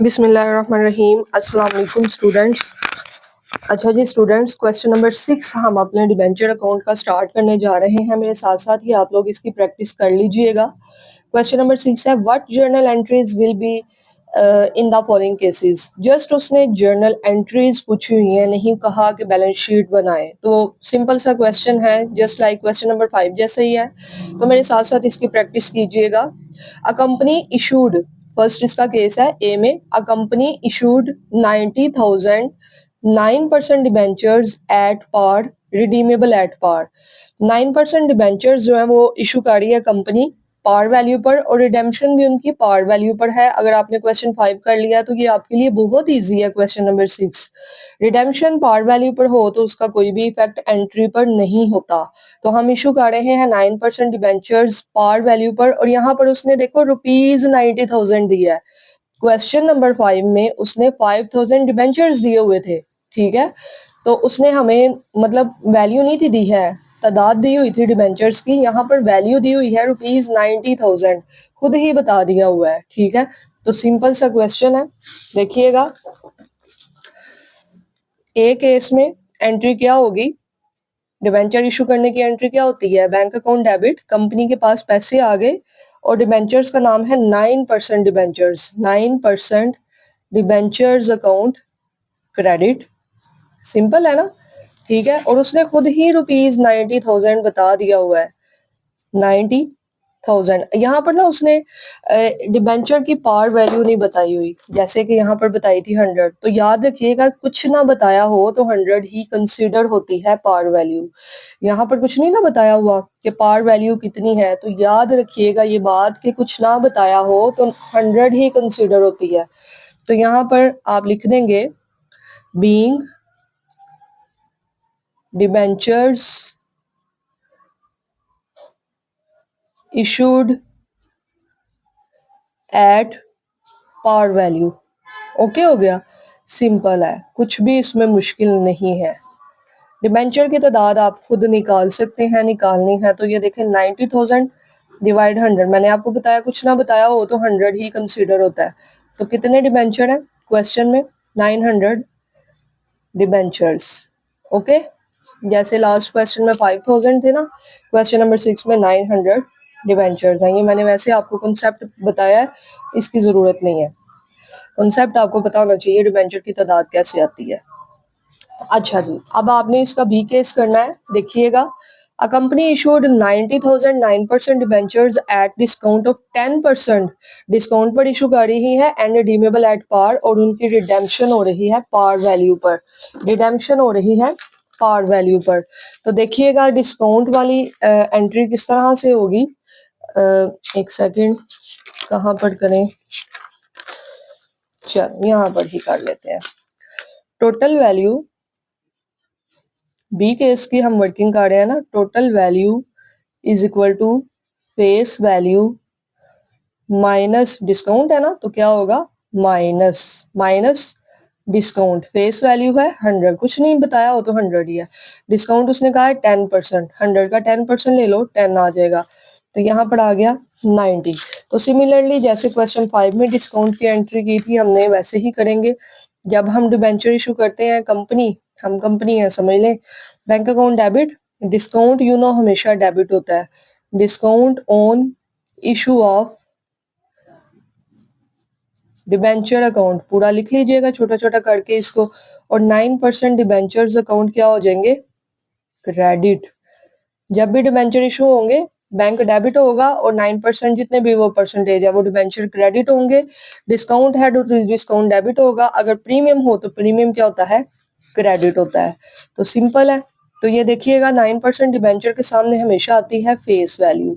बिस्मिल्लाहिर्रहमानिर्रहीम। अस्सलाम वालेकुम स्टूडेंट्स। अच्छा जी स्टूडेंट्स, क्वेश्चन नंबर 6 हम अपने डिबेंचर अकाउंट का स्टार्ट करने जा रहे हैं। मेरे साथ साथ ही आप लोग इसकी प्रैक्टिस कर लीजिएगा। क्वेश्चन नंबर 6 है, what journal entries will be in the following cases. Just उसने जर्नल एंट्रीज पूछी हुई है, नहीं कहा कि बैलेंस शीट बनाए। तो सिंपल सा क्वेश्चन है, जस्ट लाइक क्वेश्चन नंबर 5 जैसे ही है। तो मेरे साथ साथ इसकी प्रैक्टिस कीजिएगा। अ कंपनी इशूड, फर्स्ट इसका केस है ए में, a company issued 90,000 9% debentures at par, redeemable at par. 9% debentures जो है वो इशू कर रही है कंपनी पार वैल्यू पर, और रिडेम्पशन भी उनकी पार वैल्यू पर है। अगर आपने क्वेश्चन 5 कर लिया तो ये आपके लिए बहुत इजी है। Question number 6, redemption par value पर हो तो उसका कोई भी इफेक्ट एंट्री पर नहीं होता। तो हम इशू कर रहे हैं 9% डिबेंचर्स पार वैल्यू पर, और यहाँ पर उसने देखो ₹90,000 दिया है। क्वेश्चन नंबर 5 में उसने 5,000 डिबेंचर्स दिए हुए थे, ठीक है। तो उसने हमें मतलब वैल्यू नहीं थी दी है, तादाद दी हुई थी डिबेंचर्स की। यहाँ पर वैल्यू दी हुई है ₹90,000, खुद ही बता दिया हुआ है, ठीक है। तो सिंपल सा क्वेश्चन है, देखिएगा। ए केस में एंट्री क्या होगी, डिबेंचर इशू करने की एंट्री क्या होती है, बैंक अकाउंट डेबिट, कंपनी के पास पैसे आ गए और डिबेंचर्स का नाम है 9% debentures, 9% debentures account credit. Simple है ना, ठीक है। और उसने खुद ही ₹90,000 बता दिया हुआ है, 90,000। यहाँ पर ना उसने डिबेंचर की पार वैल्यू नहीं बताई हुई, जैसे कि यहाँ पर बताई थी 100। तो याद रखिएगा, कुछ ना बताया हो तो 100 ही कंसीडर होती है पार वैल्यू। यहाँ पर कुछ नहीं ना बताया हुआ कि पार वैल्यू कितनी है, तो याद रखिएगा ये बात कि कुछ ना बताया हो तो 100 ही कंसीडर होती है। तो यहाँ पर आप लिख देंगे being debentures issued at par value. Okay हो गया, सिंपल है, कुछ भी इसमें मुश्किल नहीं है। डिबेंचर की तादाद आप खुद निकाल सकते हैं, निकालनी है तो ये देखें 90,000 डिवाइड 100। मैंने आपको बताया कुछ ना बताया हो तो 100 ही कंसीडर होता है। तो कितने डिबेंचर हैं क्वेश्चन में, 900 डिबेंचर्स। ओके, जैसे लास्ट क्वेश्चन में 5,000 थे ना, क्वेश्चन नंबर 6 में 900 डिबेंचर्स हैं। ये मैंने वैसे आपको कॉन्सेप्ट बताया है, इसकी ज़रूरत नहीं है। कॉन्सेप्ट आपको पता होना चाहिए डिबेंचर की तादाद कैसे आती है। अच्छा जी, अब आपने इसका बी केस करना है, देखिएगा। अ company issued 90,000 9% debentures at discount of 10%, discount पर इशू कर रही है, एंड रिडीमेबल एट पार, और उनकी रिडेम्पशन हो रही है पार वैल्यू पर, रिडेम्पशन हो रही है पार वैल्यू पर। तो देखिएगा डिस्काउंट वाली एंट्री किस तरह से होगी। एक सेकंड, कहाँ पर करें, चल यहाँ पर ही कर लेते हैं। टोटल वैल्यू बी केस की हम वर्किंग कर रहे हैं ना, total value is equal to face value minus discount है ना, तो क्या होगा minus minus discount. Face value है 100, कुछ नहीं बताया हो तो 100 ही है। डिस्काउंट उसने कहा है 10%, 100 का 10% ले लो, 10 आ जाएगा। तो यहाँ पर आ गया 90। तो सिमिलरली जैसे क्वेश्चन 5 में डिस्काउंट की एंट्री की थी हमने, वैसे ही करेंगे। जब हम डिबेंचर इशू करते हैं कंपनी, हम कंपनी है समझ लें, bank account debit, discount you know हमेशा डेबिट होता है। Discount on issue of debenture account, पूरा लिख लीजिएगा छोटा छोटा करके इसको। और 9% डिबेंचर्स अकाउंट क्या हो जाएंगे, क्रेडिट। जब भी डिबेंचर इशू होंगे बैंक डेबिट होगा, और 9% जितने भी वो परसेंटेज है वो डिबेंचर क्रेडिट होंगे। डिस्काउंट है तो डिस्काउंट डेबिट होगा। अगर प्रीमियम हो तो प्रीमियम क्या होता है, क्रेडिट होता है। तो सिंपल है। तो ये देखिएगा 9% डिबेंचर के सामने हमेशा आती है फेस वैल्यू।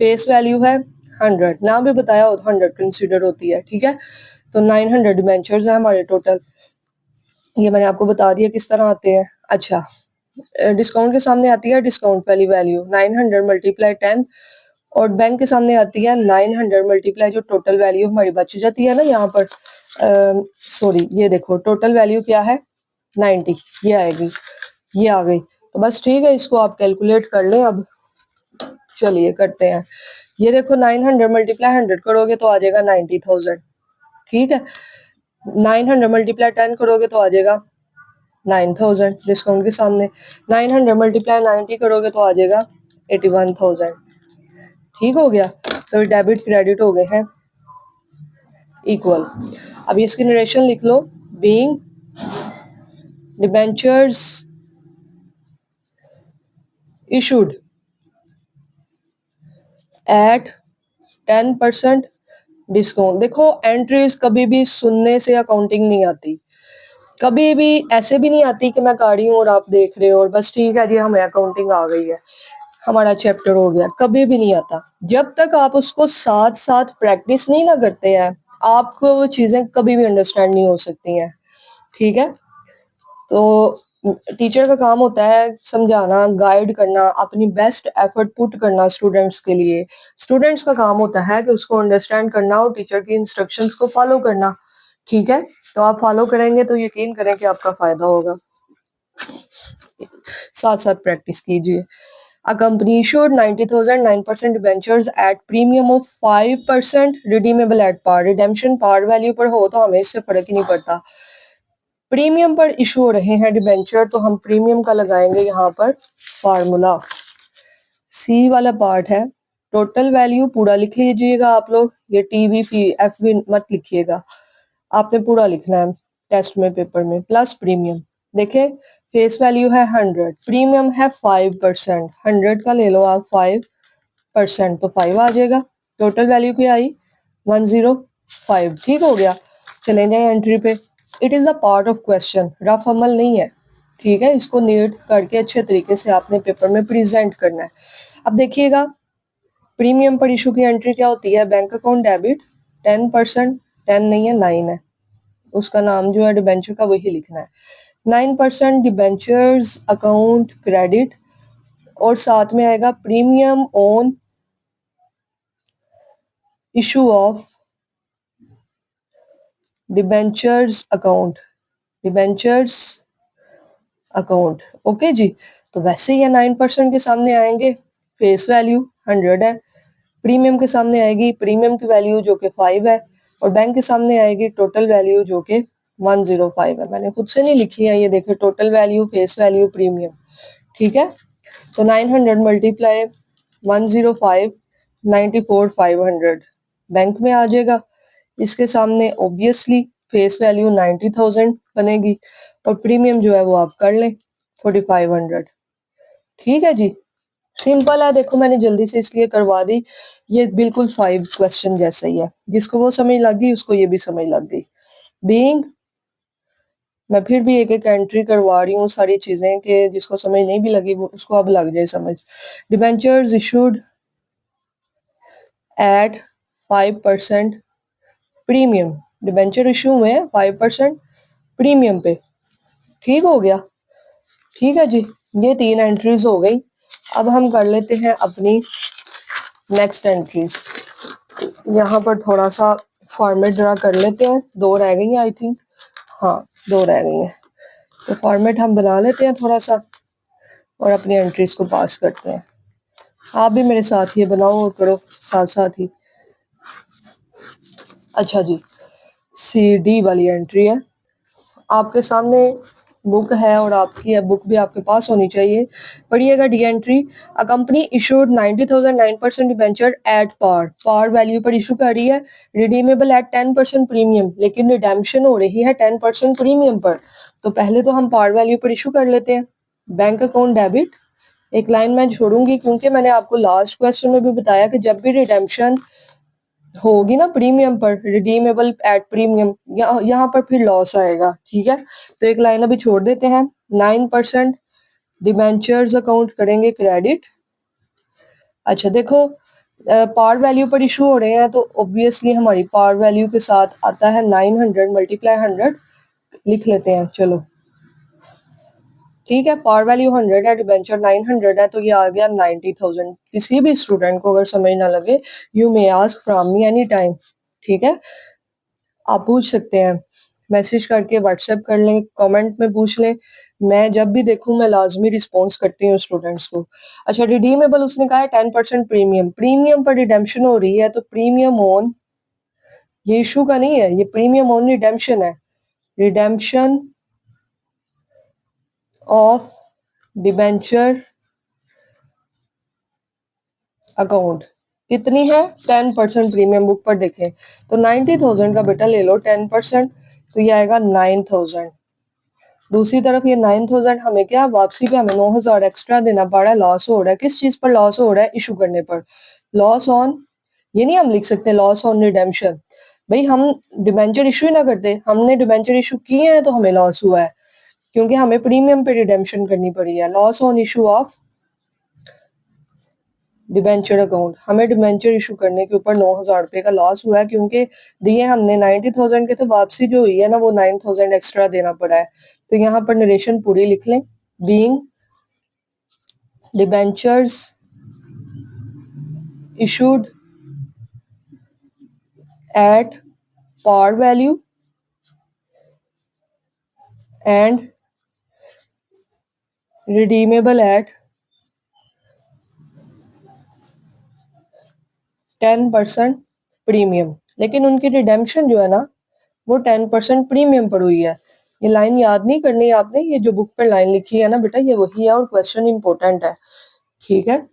फेस वैल्यू है 100, ना भी बताया हो तो 100 कंसिडर होती है, ठीक है। तो 900 डिबेंचर्स है हमारे टोटल, ये मैंने आपको बता दिया किस तरह आते हैं। अच्छा, डिस्काउंट के सामने आती है डिस्काउंट वाली वैल्यू 900 मल्टीप्लाई 10, और बैंक के सामने आती है 900 मल्टीप्लाई जो टोटल वैल्यू हमारी बच जाती है ना यहाँ पर, सॉरी ये देखो टोटल वैल्यू क्या है 90, ये आएगी, ये आ गई। तो बस ठीक है, इसको आप कैलकुलेट कर लें। अब चलिए करते हैं। ये देखो 900 मल्टीप्लाई 100 करोगे तो आ जाएगा 90,000, ठीक है। 900 मल्टीप्लाई 10 करोगे तो आ जाएगा 9000 डिस्काउंट के सामने। 900 मल्टीप्लाई 90 करोगे तो आ जाएगा 81,000। ठीक हो गया, तो डेबिट क्रेडिट हो गए हैं इक्वल। अब इसकी नरेशन लिख लो, being debentures issued at 10% discount. देखो एंट्रीज कभी भी सुनने से अकाउंटिंग नहीं आती, कभी भी ऐसे भी नहीं आती कि मैं गाड़ी हूँ और आप देख रहे हो और बस ठीक है जी हमें अकाउंटिंग आ गई है, हमारा चैप्टर हो गया। कभी भी नहीं आता। जब तक आप उसको साथ साथ प्रैक्टिस नहीं ना करते हैं, आपको वो चीजें कभी भी अंडरस्टैंड नहीं हो सकती हैं। ठीक है, तो टीचर का काम होता है समझाना, गाइड करना, अपनी बेस्ट एफर्ट पुट करना स्टूडेंट्स के लिए। स्टूडेंट्स का काम होता है कि उसको अंडरस्टैंड करना और टीचर की इंस्ट्रक्शंस को फॉलो करना। ठीक है, तो आप फॉलो करेंगे तो यकीन करें कि आपका फायदा होगा। साथ साथ प्रैक्टिस कीजिए। A company issued 90,000 9% debentures at premium of 5% redeemable at par। Redemption par value पर हो तो हमें इससे फर्क ही नहीं पड़ता। प्रीमियम पर इशू हो रहे हैं डिबेंचर, तो हम प्रीमियम का लगाएंगे यहाँ पर फार्मूला। सी वाला पार्ट है, टोटल वैल्यू पूरा लिख लीजिएगा आप लोग, ये टी वी फी एफ वी मत लिखिएगा, आपने पूरा लिखना है टेस्ट में पेपर में, प्लस प्रीमियम। देखे फेस वैल्यू है 100, प्रीमियम है 5%, 100 का ले लो आप 5%, तो 5 आ जाएगा। टोटल वैल्यू क्या आई 105। ठीक हो गया, चले जाए एंट्री पे। It is a part of question, rough अमल नहीं है। ठीक है, इसको नीट करके अच्छे तरीके से आपने पेपर में प्रेजेंट करना है। अब देखिएगा प्रीमियम पर इशू की एंट्री क्या होती है, बैंक अकाउंट डेबिट 10%, 10 नहीं है 9 है, उसका नाम जो है डिबेंचर का वही लिखना है। 9% डिबेंचर्स अकाउंट क्रेडिट, और साथ में आएगा premium on issue of debentures account, debentures account. Okay जी, तो वैसे ही 9% के सामने आएंगे, फेस वैल्यू 100 है, प्रीमियम के सामने आएगी प्रीमियम की वैल्यू जो कि 5 है, और बैंक के सामने आएगी टोटल वैल्यू जो कि 105 है। मैंने खुद से नहीं लिखी है, ये देखिए total value, face value, premium. ठीक है, तो 900 मल्टीप्लाई 105, 94,500 बैंक में आ जाएगा। इसके सामने ऑब्वियसली फेस वैल्यू 90,000 बनेगी और प्रीमियम जो है वो आप कर लें 4,500। ठीक है जी, सिंपल है। देखो मैंने जल्दी से इसलिए करवा दी, ये बिल्कुल 5 क्वेश्चन जैसा ही है, जिसको वो समझ लग गई उसको ये भी समझ लग गई। बीइंग, मैं फिर भी एक एक एंट्री करवा रही हूँ सारी चीजें, कि जिसको समझ नहीं भी लगी वो उसको अब लग जाए समझ। Debentures issued eight 5% premium, debenture issue में 5% प्रीमियम पे। ठीक हो गया, ठीक है जी, ये 3 एंट्रीज हो गई। अब हम कर लेते हैं अपनी नेक्स्ट एंट्रीज। यहाँ पर थोड़ा सा फॉर्मेट ड्रा कर लेते हैं, 2 रह गई हैं आई थिंक, हाँ 2 रह गई हैं, तो फॉर्मेट हम बना लेते हैं थोड़ा सा और अपनी एंट्रीज को पास करते हैं। आप भी मेरे साथ ये बनाओ और करो साथ साथ ही। अच्छा जी, सी डी वाली एंट्री है, आपके सामने बुक है और आपकी बुक भी आपके पास होनी चाहिए। पढ़िएगा the entry. A company issued 90,000 9% debenture at par, par value पर इशू कर रही है, रिडीमेबल एट 10% प्रीमियम, लेकिन रिडेम्पशन हो रही है 10% प्रीमियम पर। तो पहले तो हम पार वैल्यू पर इशू कर लेते हैं। बैंक अकाउंट डेबिट, एक लाइन मैं छोड़ूंगी क्योंकि मैंने आपको लास्ट क्वेश्चन में भी बताया कि जब भी रिडेम्पशन होगी ना प्रीमियम पर, रिडीमेबल एट प्रीमियम, यहाँ पर फिर लॉस आएगा। ठीक है, तो एक लाइन अभी छोड़ देते हैं। 9% डिबेंचर्स अकाउंट करेंगे क्रेडिट। अच्छा देखो पार वैल्यू पर इशू हो रहे हैं, तो ऑब्वियसली हमारी पार वैल्यू के साथ आता है 900 मल्टीप्लाई 100, लिख लेते हैं चलो। ठीक है, पार वैल्यू 100 है, डिबेंचर 900 है, तो ये आ गया 90,000। किसी भी स्टूडेंट को अगर समझ ना लगे, you may ask from me any time. ठीक है, आप पूछ सकते हैं, मैसेज करके व्हाट्सएप कर लें, कमेंट में पूछ लें, मैं जब भी देखूं मैं लाजमी रिस्पॉन्स करती हूँ स्टूडेंट्स को। अच्छा रिडीमेबल उसने कहा है 10% प्रीमियम, प्रीमियम पर रिडेम्पशन हो रही है, तो प्रीमियम ऑन ये इशू का नहीं है, ये प्रीमियम ऑन रिडेम्पशन है, रिडेम्पशन ऑफ डिबेंचर अकाउंट कितनी है 10% प्रीमियम बुक पर देखें तो 90,000 का बेटा ले लो 10%, तो ये आएगा 9,000। दूसरी तरफ ये 9,000 हमें क्या वापसी पे हमें 9,000 एक्स्ट्रा देना पड़ रहा है, लॉस हो रहा है। किस चीज पर लॉस हो रहा है? इशू करने पर लॉस ऑन, ये नहीं हम लिख सकते लॉस ऑन रिडेम्पशन, भाई हम डिबेंचर इशू ही ना करते, हमने डिबेंचर इशू किए हैं तो हमें लॉस हुआ है क्योंकि हमें प्रीमियम पे रिडेम्पशन करनी पड़ी है। Loss on issue of debenture account, हमें डिबेंचर इशू करने के ऊपर 9,000 रुपए का लॉस हुआ है क्योंकि दिए हमने 90,000 के, तो वापसी जो हुई है ना वो 9,000 एक्स्ट्रा देना पड़ा है। तो यहाँ पर नरेशन पूरी लिख लें, being debentures issued at par value and redeemable at 10% premium. लेकिन उनकी रिडेम्पशन जो है ना वो 10% प्रीमियम पर हुई है। ये लाइन याद नहीं करनी है आपने, ये जो बुक पर लाइन लिखी है ना बेटा ये वही है और क्वेश्चन इंपॉर्टेंट है, ठीक है।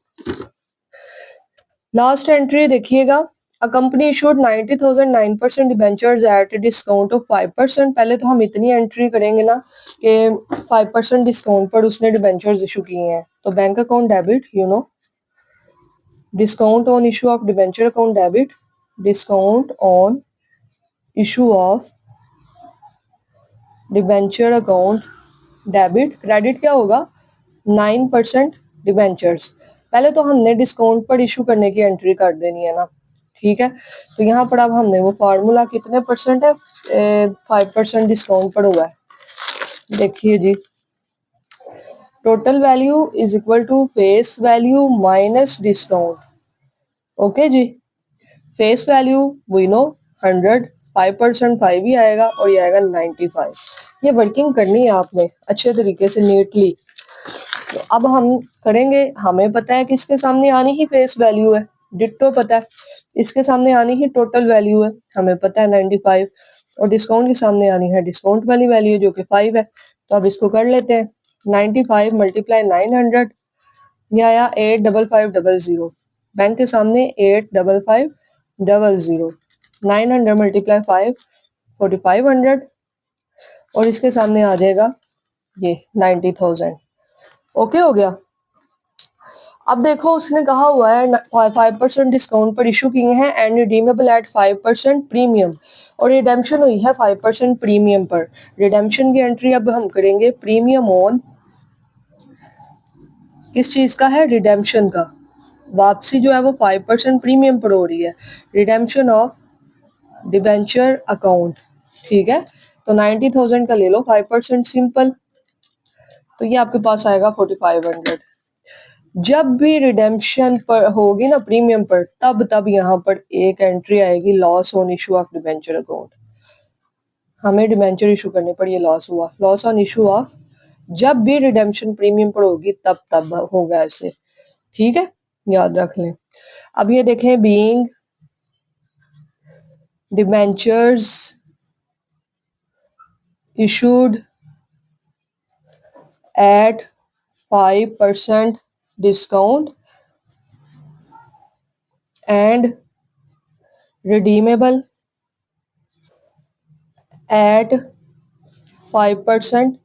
लास्ट एंट्री देखिएगा, अ company issued 90,000 9% debentures at discount of 5%। पहले तो हम इतनी एंट्री करेंगे ना कि 5% डिस्काउंट पर उसने डिबेंचर्स इशू किए हैं। तो bank account debit, you know, discount on issue of debenture account debit, discount on issue of debenture account debit. Credit क्या होगा? 9% डिबेंचर्स। पहले तो हमने डिस्काउंट पर इशू करने की एंट्री कर देनी है ना, ठीक है। तो यहाँ पर अब हमने वो फार्मूला कितने परसेंट है, 5% डिस्काउंट पर हुआ है। देखिए जी, total value is equal to face value minus discount. Okay जी, फेस वैल्यू वी नो 100, 5% 5 ही आएगा और ये आएगा 95। ये वर्किंग करनी है आपने अच्छे तरीके से नीटली। तो अब हम करेंगे, हमें पता है कि इसके सामने आनी ही फेस वैल्यू है, डिट्टो पता है, इसके सामने आनी ही टोटल वैल्यू है, हमें पता है 95, और डिस्काउंट के सामने आनी है डिस्काउंट वाली वैल्यू जो कि 5 है। तो अब इसको कर लेते हैं, 95 मल्टीप्लाई 900, ये आया 85500। बैंक के सामने 85500, 900 मल्टीप्लाई 5 4500, और इसके सामने आ जाएगा ये 90,000। ओके हो गया। अब देखो उसने कहा हुआ है 5% डिस्काउंट पर इशू किए हैं एंड रिडीमेबल एट 5% प्रीमियम, और रिडेम्पशन हुई है 5% प्रीमियम पर। रिडेम्पशन की एंट्री अब हम करेंगे प्रीमियम ऑन, किस चीज का है? रिडेम्पशन का। वापसी जो है वो 5% प्रीमियम पर हो रही है, रिडेम्पशन ऑफ डिबेंचर अकाउंट, ठीक है। तो 90,000 का ले लो 5% सिंपल, तो ये आपके पास आएगा 4500। जब भी रिडेम्पशन पर होगी ना प्रीमियम पर, तब यहाँ पर एक एंट्री आएगी loss on issue of debenture account. हमें डिबेंचर इशू करने पर ये लॉस हुआ, लॉस ऑन इशू ऑफ, जब भी रिडेम्पशन प्रीमियम पर होगी तब होगा ऐसे, ठीक है, याद रख लें। अब ये देखें, being debentures issued at 5% discount and redeemable at 5%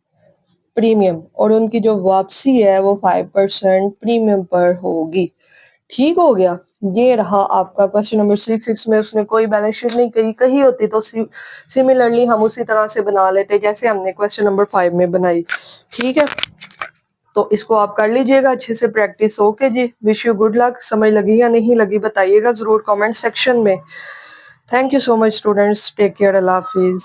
premium, और उनकी जो वापसी है वो 5% प्रीमियम पर होगी। ठीक हो गया। ये रहा आपका क्वेश्चन नंबर 6। इसमें उसने कोई बैलेंस शीट नहीं कही होती तो सिमिलरली हम उसी तरह से बना लेते जैसे हमने क्वेश्चन नंबर 5 में बनाई, ठीक है। तो इसको आप कर लीजिएगा अच्छे से practice. Okay ji, wish you good luck. समझ लगी या नहीं लगी बताइएगा जरूर कमेंट सेक्शन में। Thank you so much students, take care, अल्लाह हाफिज।